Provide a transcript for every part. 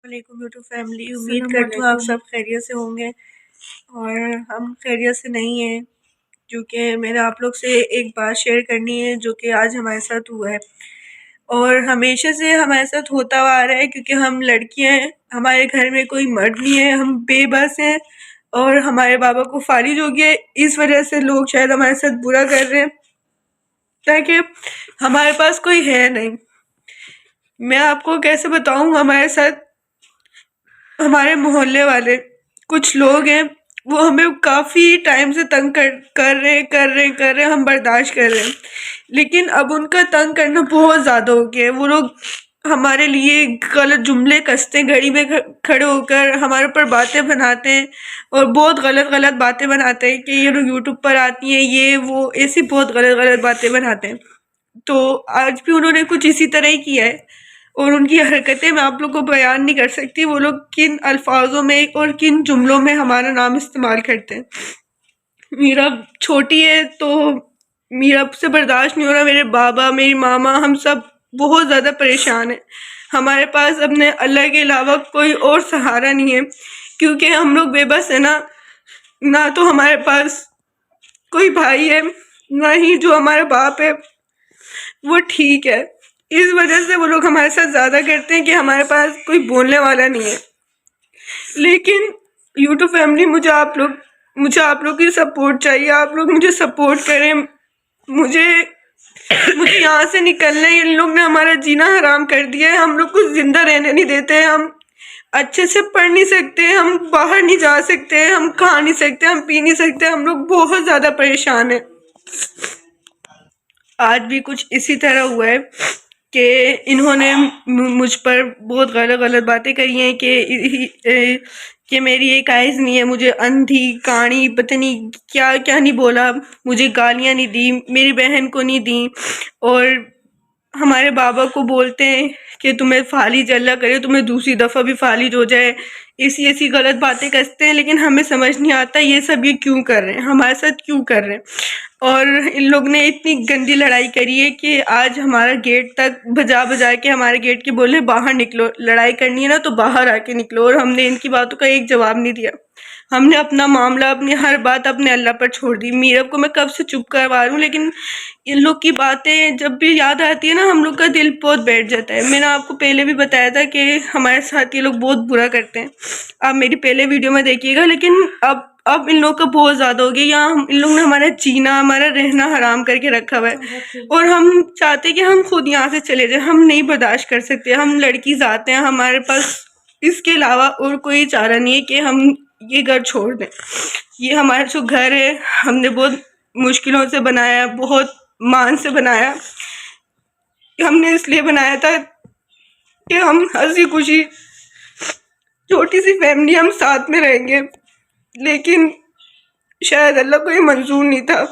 علیکم YouTube family, امید کرتی ہوں آپ سب خیریت سے ہوں گے اور ہم خیریت سے نہیں ہیں، کیونکہ میں نے آپ لوگ سے ایک بات شیئر کرنی ہے جو کہ آج ہمارے ساتھ ہوا ہے اور ہمیشہ سے ہمارے ساتھ ہوتا ہوا آ رہا ہے، کیونکہ ہم لڑکیاں ہیں، ہمارے گھر میں کوئی مرد نہیں ہے، ہم بے بس ہیں اور ہمارے بابا کو فالج ہو گیا، اس وجہ سے لوگ شاید ہمارے ساتھ برا کر رہے ہیں تاکہ ہمارے پاس کوئی ہے نہیں۔ میں آپ کو کیسے بتاؤں، ہمارے ساتھ ہمارے محلے والے کچھ لوگ ہیں، وہ ہمیں کافی ٹائم سے تنگ کر رہے، ہم برداشت کر رہے ہیں، لیکن اب ان کا تنگ کرنا بہت زیادہ ہو گیا ہے۔ وہ لوگ ہمارے لیے غلط جملے کستے ہیں، گھڑی میں کھڑے ہو کر ہمارے اوپر باتیں بناتے ہیں اور بہت غلط باتیں بناتے ہیں کہ یہ لوگ یوٹیوب پر آتی ہیں، یہ وہ ایسی بہت غلط باتیں بناتے ہیں۔ تو آج بھی انہوں نے کچھ اسی طرح ہی کیا ہے اور ان کی حرکتیں میں آپ لوگوں کو بیان نہیں کر سکتی، وہ لوگ کن الفاظوں میں اور کن جملوں میں ہمارا نام استعمال کرتے ہیں۔ میرا چھوٹی ہے تو میرا سے برداشت نہیں ہو رہا، میرے بابا، میری ماما، ہم سب بہت زیادہ پریشان ہیں۔ ہمارے پاس اپنے اللہ کے علاوہ کوئی اور سہارا نہیں ہے، کیونکہ ہم لوگ بے بس ہیں نہ تو ہمارے پاس کوئی بھائی ہے، نہ ہی جو ہمارا باپ ہے وہ ٹھیک ہے۔ اس وجہ سے وہ لوگ ہمارے ساتھ زیادہ کرتے ہیں کہ ہمارے پاس کوئی بولنے والا نہیں ہے۔ لیکن یوٹیوب فیملی، مجھے آپ لوگ کی سپورٹ چاہیے، آپ لوگ مجھے سپورٹ کریں، مجھے یہاں سے نکلنا ہے۔ ان لوگ نے ہمارا جینا حرام کر دیا ہے، ہم لوگ کو زندہ رہنے نہیں دیتے، ہم اچھے سے پڑھ نہیں سکتے، ہم باہر نہیں جا سکتے، ہم کھا نہیں سکتے، ہم پی نہیں سکتے، ہم لوگ بہت زیادہ پریشان ہیں۔ آج بھی کچھ اسی طرح ہوا ہے کہ انہوں نے مجھ پر بہت غلط باتیں کری ہیں کہ میری ایک آئز نہیں ہے، مجھے اندھی کاڑی پتہ نہیں کیا کیا نہیں بولا، مجھے گالیاں نہیں دی، میری بہن کو نہیں دی، اور ہمارے بابا کو بولتے ہیں کہ تمہیں فالج اللہ کرے تمہیں دوسری دفعہ بھی فالج ہو جائے، ایسی غلط باتیں کرتے ہیں۔ لیکن ہمیں سمجھ نہیں آتا یہ سب یہ کیوں کر رہے ہیں، ہمارے ساتھ کیوں کر رہے ہیں۔ اور ان لوگ نے اتنی گندی لڑائی کری ہے کہ آج ہمارا گیٹ تک بجا کے ہمارے گیٹ کے بولے باہر نکلو، لڑائی کرنی ہے نا تو باہر آ کے نکلو، اور ہم نے ان کی باتوں کا ایک جواب نہیں دیا۔ ہم نے اپنا معاملہ، اپنی ہر بات اپنے اللہ پر چھوڑ دی۔ میرب کو میں کب سے چپ کروا رہا ہوں، لیکن ان لوگ کی باتیں جب بھی یاد آتی ہے نا ہم لوگ کا دل بہت بیٹھ جاتا ہے۔ میں نے آپ کو پہلے بھی بتایا تھا کہ ہمارے ساتھ یہ لوگ بہت برا کرتے ہیں، آپ میری پہلے ویڈیو میں دیکھیے گا، لیکن اب ان لوگ کا بہت زیادہ ہو گیا۔ یہاں ان لوگ نے ہمارا جینا، ہمارا رہنا حرام کر کے رکھا ہوا ہے، اور ہم چاہتے کہ ہم خود یہاں سے چلے جائیں، ہم نہیں برداشت کر سکتے۔ ہم لڑکی ذات ہیں، ہمارے پاس اس کے علاوہ اور کوئی چارہ نہیں ہے کہ ہم یہ گھر چھوڑ دیں۔ یہ ہمارا جو گھر ہے ہم نے بہت مشکلوں سے بنایا، بہت مان سے بنایا۔ ہم نے اس لیے بنایا تھا کہ ہم ہنسی خوشی چھوٹی سی فیملی ہم ساتھ میں رہیں گے، لیکن شاید اللہ کو یہ منظور نہیں تھا۔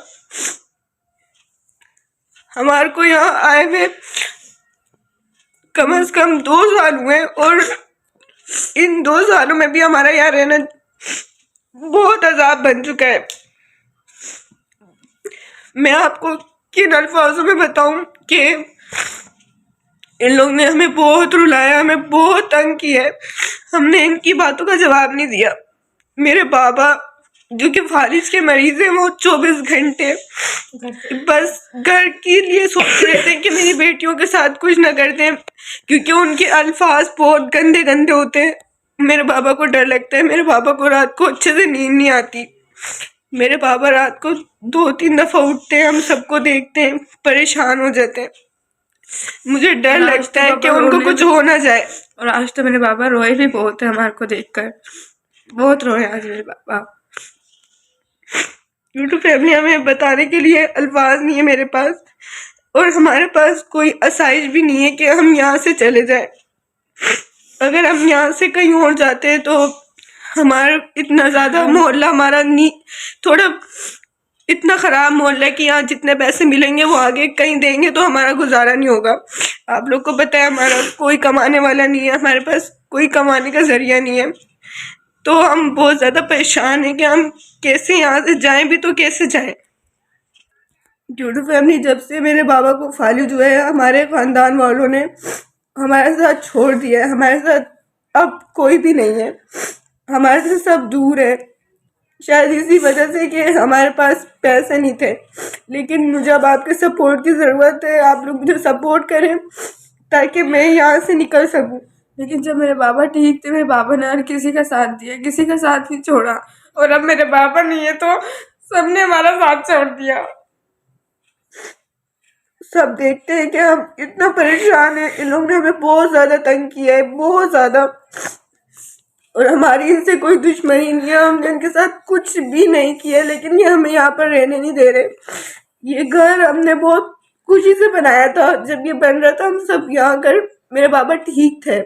ہمارے کو یہاں آئے ہوئے کم از کم 2 سال ہوئے، اور ان 2 سالوں میں بھی ہمارا یہاں رہنا بہت عذاب بن چکا ہے۔ میں آپ کو کن الفاظوں میں بتاؤں کہ ان لوگ نے ہمیں بہت رلایا، ہمیں بہت تنگ کیا ہے، ہم نے ان کی باتوں کا جواب نہیں دیا۔ میرے بابا جو کہ فالج کے مریض ہیں، وہ 24 گھنٹے بس گھر کے لیے سوچ رہے تھے کہ میری بیٹیوں کے ساتھ کچھ نہ کر دیں، کیونکہ ان کے الفاظ بہت گندے ہوتے ہیں۔ میرے بابا کو ڈر لگتا ہے، میرے بابا کو رات کو اچھے سے نیند نہیں آتی، میرے بابا رات کو 2-3 دفعہ اٹھتے ہیں، ہم سب کو دیکھتے ہیں پریشان ہو جاتے ہیں۔ مجھے ڈر لگتا ہے کہ ان کو کچھ ہو نہ جائے، اور آج تو میرے بابا روئے بھی بہت ہے ہمارے کو دیکھ کر، بہت روئے آج میرے بابا۔ یوٹیوب فیملی، ہمیں بتانے کے لیے الفاظ نہیں ہے میرے پاس، اور ہمارے پاس کوئی آسائش بھی نہیں ہے کہ ہم یہاں سے چلے جائیں۔ اگر ہم یہاں سے کہیں اور جاتے ہیں تو ہمارا اتنا زیادہ محلہ ہمارا تھوڑا اتنا خراب محلہ ہے کہ یہاں جتنے پیسے ملیں گے وہ آگے کہیں دیں گے تو ہمارا گزارا نہیں ہوگا۔ آپ لوگ کو پتہ ہے ہمارا کوئی کمانے والا نہیں ہے، ہمارے پاس کوئی کمانے کا ذریعہ نہیں ہے، تو ہم بہت زیادہ پریشان ہیں کہ ہم کیسے یہاں سے جائیں بھی تو کیسے جائیں۔ یوٹیوب فیملی، جب سے میرے بابا کو فالج ہوا ہے، ہمارے خاندان والوں نے ہمارے ساتھ چھوڑ دیا ہے، ہمارے ساتھ اب کوئی بھی نہیں ہے، ہمارے سے سب دور ہے، شاید اسی وجہ سے کہ ہمارے پاس پیسے نہیں تھے. لیکن مجھے اب آپ کے سپورٹ کی ضرورت ہے، آپ لوگ مجھے سپورٹ کریں تاکہ میں یہاں سے نکل سکوں. لیکن جب میرے بابا ٹھیک تھے، میرے بابا نے ہر کسی کا ساتھ دیا، کسی کا ساتھ نہیں چھوڑا، اور اب میرے بابا نہیں ہے تو سب نے ہمارا ساتھ چھوڑ دیا. سب دیکھتے ہیں کہ ہم اتنا پریشان ہیں، ان لوگوں نے ہمیں بہت زیادہ تنگ کیا ہے، بہت زیادہ، اور ہماری ان سے کوئی دشمنی نہیں ہے، ہم نے ان کے ساتھ کچھ بھی نہیں کیا، لیکن یہ ہمیں یہاں پر رہنے نہیں دے رہے. یہ گھر ہم نے بہت خوشی سے بنایا تھا، جب یہ بن رہا تھا ہم سب یہاں کر، میرے بابا ٹھیک تھے،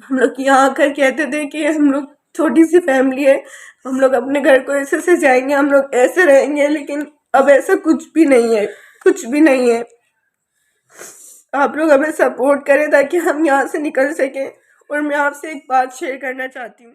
ہم لوگ یہاں آ کر کہتے تھے کہ ہم لوگ چھوٹی سی فیملی ہے، ہم لوگ اپنے گھر کو ایسے سے جائیں گے، ہم لوگ ایسے رہیں گے، لیکن اب ایسا کچھ بھی نہیں ہے، کچھ بھی نہیں ہے. آپ لوگ ہمیں سپورٹ کریں تاکہ ہم یہاں سے نکل سکیں. اور میں آپ سے ایک بات شیئر کرنا چاہتی ہوں.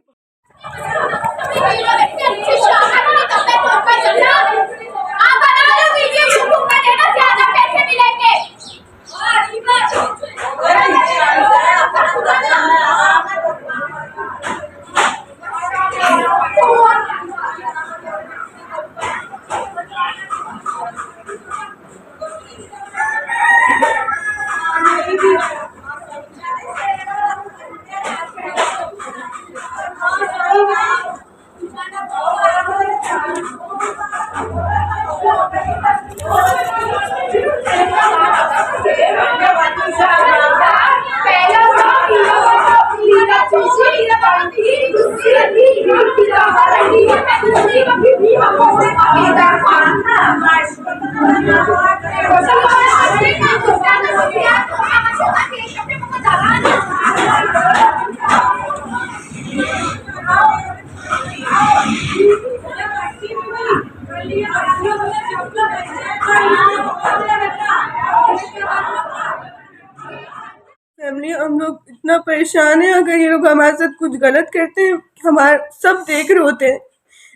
فیملی ہم لوگ اتنا پریشان ہیں، اگر یہ لوگ ہمارے ساتھ کچھ غلط کرتے ہیں ہمارے سب دیکھ رہے ہوتے ہیں،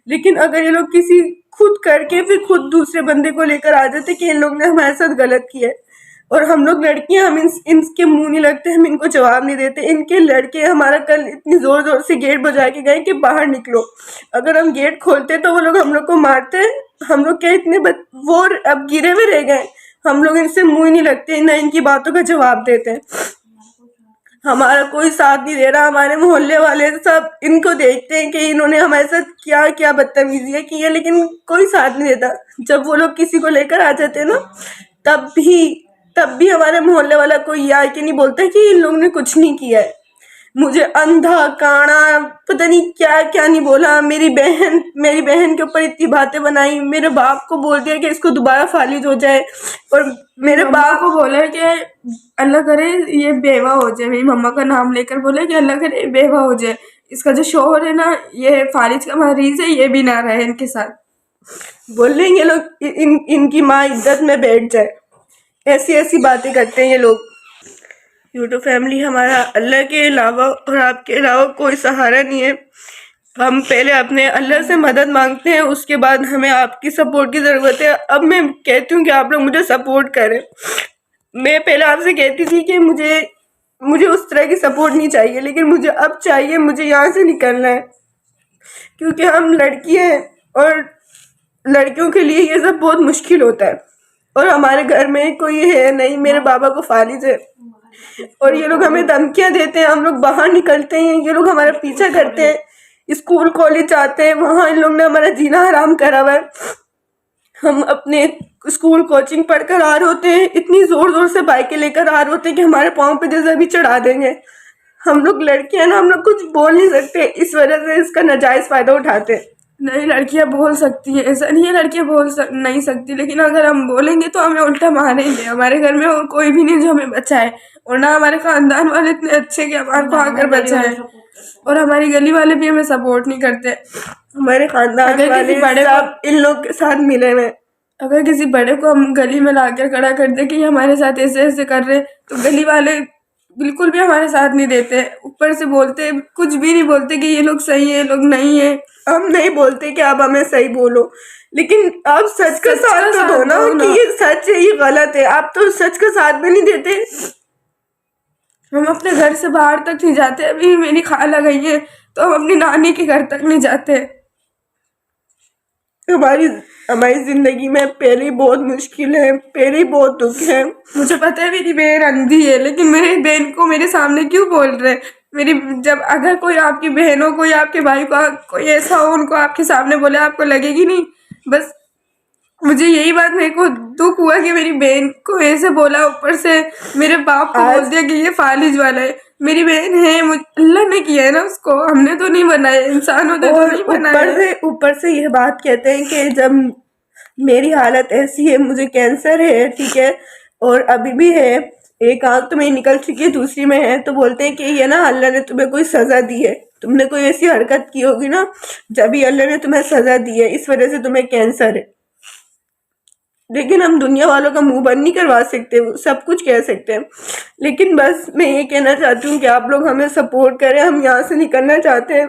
لیکن اگر یہ لوگ کسی خود کر کے پھر خود دوسرے بندے کو لے کر آ جاتے کہ ان لوگ نے ہمارے ساتھ غلط کیا ہے. اور ہم لوگ لڑکیاں، ہم ان کے منہ نہیں لگتے، ہم ان کو جواب نہیں دیتے. ان کے لڑکے ہمارا کل اتنی زور زور سے گیٹ بجا کے گئے کہ باہر نکلو، اگر ہم گیٹ کھولتے تو وہ لوگ ہم لوگ کو مارتے. ہم لوگ کیا اتنے وہ اب گرے ہوئے رہ گئے، ہم لوگ ان سے منہ ہی نہیں لگتے، نہ ان کی باتوں کا جواب دیتے. ہمارا کوئی ساتھ نہیں دے رہا، ہمارے محلے والے سب ان کو دیکھتے ہیں کہ انہوں نے ہمارے ساتھ کیا کیا بدتمیزیاں کی ہیں، لیکن کوئی ساتھ نہیں دیتا. جب وہ لوگ کسی کو لے کر آ جاتے ہیں نا، تب بھی ہمارے محلے والا کوئی یہ آ کے نہیں بولتا کہ ان لوگوں نے کچھ نہیں کیا ہے. مجھے اندھا کانا پتہ نہیں کیا کیا نہیں بولا، میری بہن کے اوپر اتنی باتیں بنائی، میرے باپ کو بول دیا کہ اس کو دوبارہ فالج ہو جائے، اور میرے باپ کو بولا کہ اللہ کرے یہ بیوہ ہو جائے، میری مما کا نام لے کر بولے کہ اللہ کرے بیوہ ہو جائے، اس کا جو شوہر ہے نا یہ فالج کا مریض ہے، یہ بھی نہ رہے ان کے ساتھ. بول رہے ہیں یہ لوگ ان کی ماں عزت میں بیٹھ جائے، ایسی باتیں کرتے ہیں یہ لوگ. یوٹیوب فیملی، ہمارا اللہ کے علاوہ اور آپ کے علاوہ کوئی سہارا نہیں ہے. ہم پہلے اپنے اللہ سے مدد مانگتے ہیں، اس کے بعد ہمیں آپ کی سپورٹ کی ضرورت ہے. اب میں کہتی ہوں کہ آپ لوگ مجھے سپورٹ کریں. میں پہلے آپ سے کہتی تھی کہ مجھے اس طرح کی سپورٹ نہیں چاہیے، لیکن مجھے اب چاہیے، مجھے یہاں سے نکلنا ہے، کیونکہ ہم لڑکی ہیں اور لڑکیوں کے لیے یہ سب بہت مشکل ہوتا ہے. اور ہمارے گھر میں کوئی ہے نہیں، میرے بابا کو فالج ہے، اور یہ لوگ ہمیں دھمکیاں دیتے ہیں، ہم لوگ باہر نکلتے ہیں یہ لوگ ہمارا پیچھا کرتے ہیں، اسکول کالج جاتے ہیں وہاں ان لوگ نے ہمارا جینا حرام کرا ہوا ہے. ہم اپنے اسکول کوچنگ پڑھ کر آ رہے ہوتے ہیں، اتنی زور زور سے بائکیں لے کر آ رہے ہوتے ہیں کہ ہمارے پاؤں پہ جیسے بھی چڑھا دیں گے. ہم لوگ لڑکیاں نا، ہم لوگ کچھ بول نہیں سکتے، اس وجہ سے اس کا ناجائز فائدہ اٹھاتے ہیں. نہیں، لڑکیاں بول سکتی ہیں، ایسا نہیں ہے لڑکیاں بول نہیں سکتی، لیکن اگر ہم بولیں گے تو ہمیں الٹا ماریں گے. ہمارے گھر میں اور کوئی بھی نہیں جو ہمیں بچائے، اور نہ ہمارے خاندان والے اتنے اچھے کہ ہمارے کو آ کر بچائے، اور ہماری گلی والے بھی ہمیں سپورٹ نہیں کرتے. ہمارے خاندان والے سب ان لوگ کے ساتھ ملے ہوئے. اگر کسی بڑے کو ہم گلی میں لا کر کھڑا کر دیں کہ یہ ہمارے ساتھ ایسے ایسے کر رہے، تو گلی والے بالکل بھی ہمارے ساتھ نہیں دیتے، اوپر سے بولتے، کچھ بھی نہیں بولتے کہ یہ لوگ صحیح ہے، یہ لوگ نہیں ہے. ہم نہیں بولتے کہ آپ ہمیں صحیح بولو، لیکن آپ سچ کا ساتھ تو دو نا کہ یہ سچ ہے یہ غلط ہے. آپ تو سچ کا ساتھ بھی نہیں دیتے. ہم اپنے گھر سے باہر تک نہیں جاتے. ابھی میری خالہ گئی ہے تو ہم اپنی نانی کے گھر تک نہیں جاتے. ہماری زندگی میں پہلے ہی بہت مشکل ہے, پہلے ہی بہت دکھ ہے. مجھے پتا ہے میری بہن اندھی ہے, لیکن میری بہن کو میرے سامنے کیوں بول رہے؟ جب اگر کوئی آپ کی بہن ہو, کوئی آپ کے بھائی کو, کوئی ایسا ہو, ان کو آپ کے سامنے بولے, آپ کو لگے گی نہیں؟ بس مجھے یہی بات, میرے کو دکھ ہوا کہ میری بہن کو ایسے بولا, اوپر سے میرے باپ کو بول دیا کہ یہ فالج والا ہے. میری بہن ہے, اللہ نے کیا ہے نا اس کو, ہم نے تو نہیں بنایا, انسان ہوتے تو نہیں بنایا. اوپر سے یہ بات کہتے ہیں کہ جب میری حالت ایسی ہے, مجھے کینسر ہے, ٹھیک ہے, اور ابھی بھی ہے, ایک آنکھ تو میری نکل چکی ہے, دوسری میں ہے, تو بولتے ہیں کہ یہ نا اللہ نے تمہیں کوئی سزا دی ہے, تم نے کوئی ایسی حرکت کی ہوگی نا جبھی اللہ نے تمہیں سزا دی ہے, اس وجہ سے تمہیں کینسر ہے. لیکن ہم دنیا والوں کا منہ بند نہیں کروا سکتے, سب کچھ کہہ سکتے ہیں, لیکن بس میں یہ کہنا چاہتی ہوں کہ آپ لوگ ہمیں سپورٹ کریں, ہم یہاں سے نکلنا چاہتے ہیں.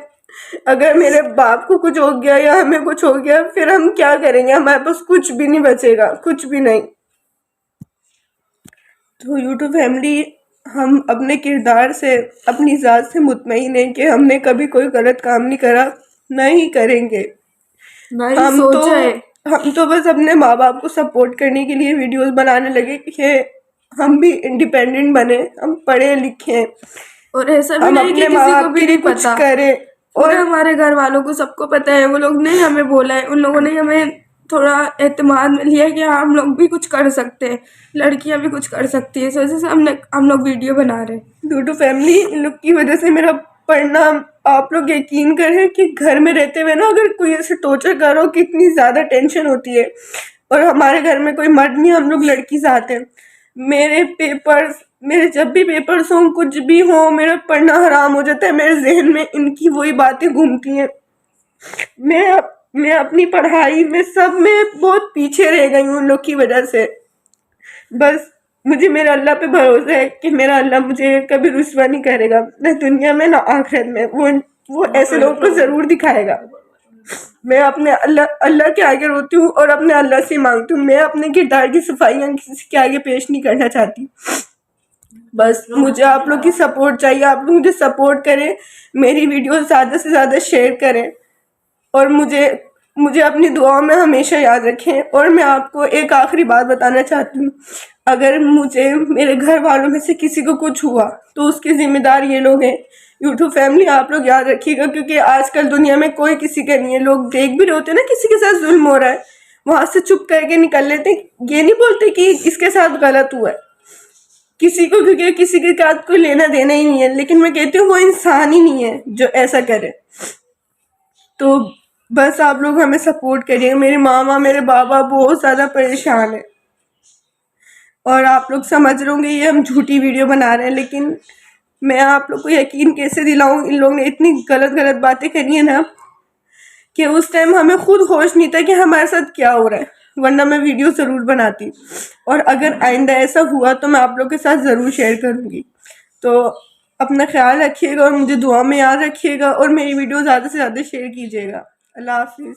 اگر میرے باپ کو کچھ ہو گیا یا ہمیں کچھ ہو گیا, پھر ہم کیا کریں گے؟ ہمارے پاس کچھ بھی نہیں بچے گا, کچھ بھی نہیں. تو یوٹیوب فیملی, ہم اپنے کردار سے, اپنی ذات سے مطمئن ہیں کہ ہم نے کبھی کوئی غلط کام نہیں کرا, نہ ہی کریں گے. ہم تو بس اپنے ماں باپ کو سپورٹ کرنے کے لیے ویڈیوز بنانے لگے کہ ہم بھی انڈیپینڈنٹ بنے, ہم پڑھے لکھے, اور ایسا بھی ہم نہیں کہ اپنے ماں کسی کو باپ بھی کے لیے نہیں کچھ پتا, کریں. پورے اور ہمارے گھر والوں کو سب کو پتا ہے. وہ لوگ نے ہمیں بولا ہے, ان لوگوں نے ہمیں تھوڑا اعتماد میں لیا کہ ہاں ہم لوگ بھی کچھ کر سکتے ہیں, لڑکیاں بھی کچھ کر سکتی ہیں. اس وجہ سے ہم لوگ ویڈیو بنا رہے ہیں. یوٹیوب فیملی, ان لوگ کی وجہ سے میرا پڑھنا, آپ لوگ یقین کریں کہ گھر میں رہتے ہوئے نا اگر کوئی ایسے ٹارچر کرو, کتنی زیادہ ٹینشن ہوتی ہے. اور ہمارے گھر میں کوئی مرد نہیں, ہم لوگ لڑکی ذات ہیں. میرے جب بھی پیپرز ہوں, کچھ بھی ہوں, میرا پڑھنا حرام ہو جاتا ہے. میرے ذہن میں ان کی وہی باتیں گھومتی ہیں. میں اپنی پڑھائی میں سب میں بہت پیچھے رہ گئی ہوں ان لوگ کی وجہ سے. بس مجھے میرے اللہ پہ بھروسہ ہے کہ میرا اللہ مجھے کبھی رسوا نہیں کرے گا, نہ دنیا میں نہ آخرت میں. وہ ایسے لوگوں کو ضرور دکھائے گا. میں اپنے اللہ کے آگے روتی ہوں اور اپنے اللہ سے مانگتی ہوں. میں اپنے کردار کی صفائیاں کسی کے آگے پیش نہیں کرنا چاہتی. بس مجھے آپ لوگ کی سپورٹ چاہیے, آپ لوگ مجھے سپورٹ کریں, میری ویڈیو زیادہ سے زیادہ شیئر کریں, اور مجھے اپنی دعاؤں میں ہمیشہ یاد رکھیں. اور میں آپ کو ایک آخری بات بتانا چاہتی ہوں, اگر مجھے میرے گھر والوں میں سے کسی کو کچھ ہوا تو اس کے ذمہ دار یہ لوگ ہیں. یوٹیوب فیملی, آپ لوگ یاد رکھیے گا, کیونکہ آج کل دنیا میں کوئی کسی کا نہیں ہے. لوگ دیکھ بھی رہے ہوتے ہیں نا کسی کے ساتھ ظلم ہو رہا ہے, وہاں سے چپ کر کے نکل لیتے, یہ نہیں بولتے کہ اس کے ساتھ غلط ہوا ہے کسی کو, کیونکہ کسی کے ساتھ کوئی لینا دینا ہی نہیں ہے. لیکن میں کہتی ہوں وہ انسان ہی نہیں ہے جو ایسا کرے. تو بس آپ لوگ ہمیں سپورٹ کریے. میرے ماما, میرے بابا بہت زیادہ پریشان ہیں, اور آپ لوگ سمجھ رہے ہوں گے یہ ہم جھوٹی ویڈیو بنا رہے ہیں, لیکن میں آپ لوگ کو یقین کیسے دلاؤں, ان لوگوں نے اتنی غلط باتیں کری ہیں نا کہ اس ٹائم ہمیں خود ہوش نہیں تھا کہ ہمارے ساتھ کیا ہو رہا ہے, ورنہ میں ویڈیو ضرور بناتی. اور اگر آئندہ ایسا ہوا تو میں آپ لوگ کے ساتھ ضرور شیئر کروں گی. تو اپنا خیال رکھیے گا اور مجھے دعا میں یاد رکھیے گا, اور میری ویڈیو زیادہ سے زیادہ شیئر کیجیے گا. اللہ حافظ.